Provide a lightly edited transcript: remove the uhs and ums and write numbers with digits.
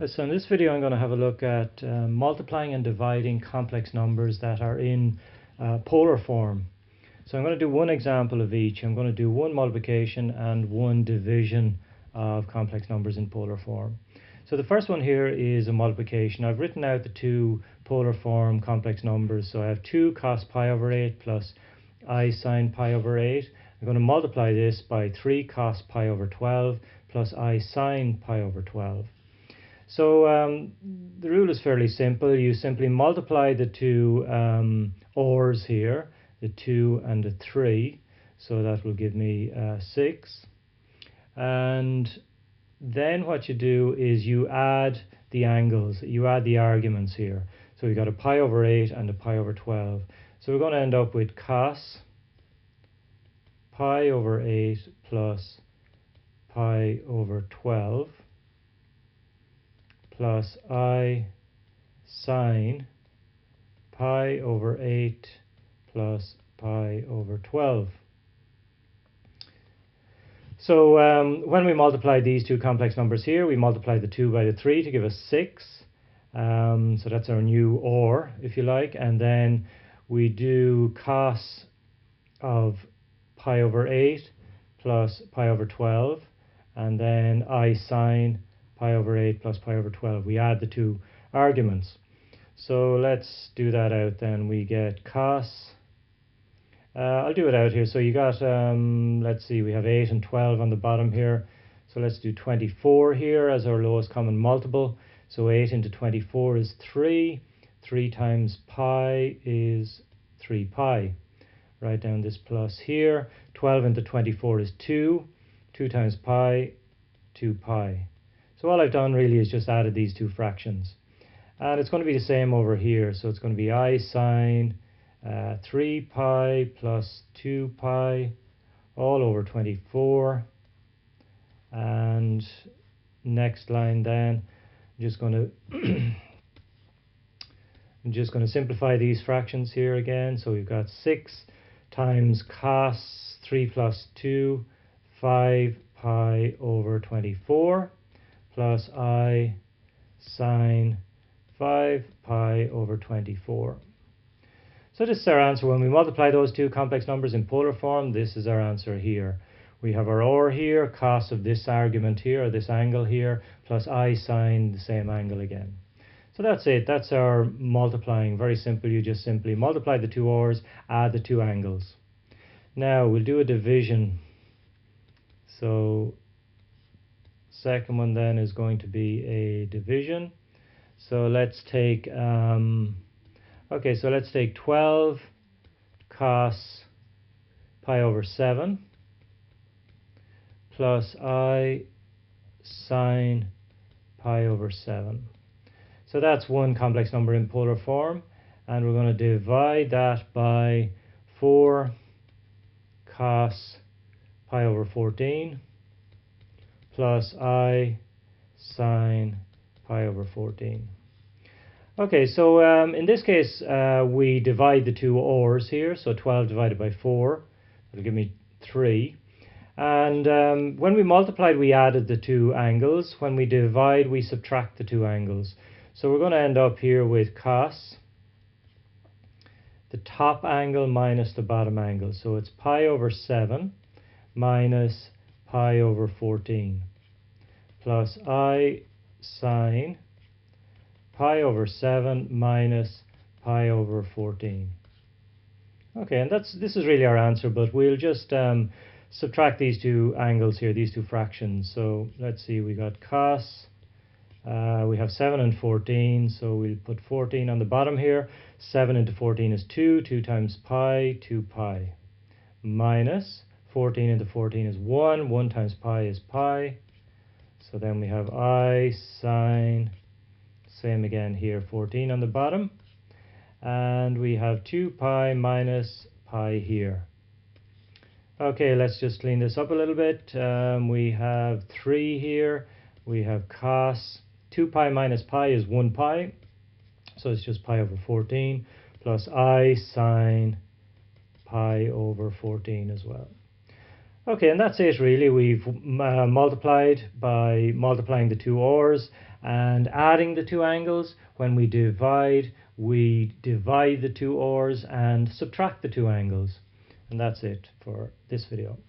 So in this video I'm going to have a look at multiplying and dividing complex numbers that are in polar form. So I'm going to do one example of each. I'm going to do one multiplication and one division of complex numbers in polar form. So the first one here is a multiplication. I've written out the two polar form complex numbers. So I have 2 cos pi over 8 plus I sine pi over 8. I'm going to multiply this by 3 cos pi over 12 plus I sine pi over 12. So the rule is fairly simple. You simply multiply the two ors here, the 2 and the 3. So that will give me 6. And then what you do is you add the angles, you add the arguments here. So we've got a pi over 8 and a pi over 12. So we're going to end up with cos pi over 8 plus pi over 12 plus I sine pi over 8 plus pi over 12. So when we multiply these two complex numbers here, we multiply the 2 by the 3 to give us 6. So that's our new OR, if you like. And then we do cos of pi over 8 plus pi over 12. And then I sine pi over 8 plus pi over 12. We add the two arguments. So let's do that out then. We get cos. I'll do it out here. So you got, let's see, we have 8 and 12 on the bottom here. So let's do 24 here as our lowest common multiple. So 8 into 24 is 3. 3 times pi is 3 pi. Write down this plus here. 12 into 24 is 2. 2 times pi, 2 pi. So all I've done really is just added these two fractions. And it's going to be the same over here. So it's going to be I sine 3 pi plus 2 pi all over 24. And next line then, I'm just going to simplify these fractions here again. So we've got 6 times cos 3 plus 2, 5 pi over 24 plus I sine 5 pi over 24. So this is our answer. When we multiply those two complex numbers in polar form, this is our answer here. We have our OR here, cos of this argument here, or this angle here, plus I sine the same angle again. So that's it. That's our multiplying. Very simple. You just simply multiply the two ORs, add the two angles. Now we'll do a division. So second one then is going to be a division. So let's take let's take 12 cos pi over 7 plus I sine pi over 7. So that's one complex number in polar form, and we're going to divide that by 4 cos pi over 14 plus I sine pi over 14. Okay, so in this case we divide the two ORs here, so 12 divided by 4, that'll give me 3. And when we multiplied, we added the two angles. When we divide, we subtract the two angles. So we're going to end up here with cos, the top angle minus the bottom angle. So it's pi over 7 minus pi over 14 plus I sine pi over 7 minus pi over 14. Okay, and this is really our answer, but we'll just subtract these two angles here, these two fractions. So let's see, we got cos, we have 7 and 14, so we'll put 14 on the bottom here. 7 into 14 is 2, 2 times pi, 2 pi, minus 14 into 14 is 1, 1 times pi is pi. So then we have I sine, same again here, 14 on the bottom. And we have 2 pi minus pi here. Okay, let's just clean this up a little bit. We have 3 here. We have cos. 2 pi minus pi is 1 pi. So it's just pi over 14 plus I sine pi over 14 as well. Okay, and that's it really. We've multiplied by multiplying the two ORs, And adding the two angles, when we divide the two ors and subtract the two angles. And that's it for this video.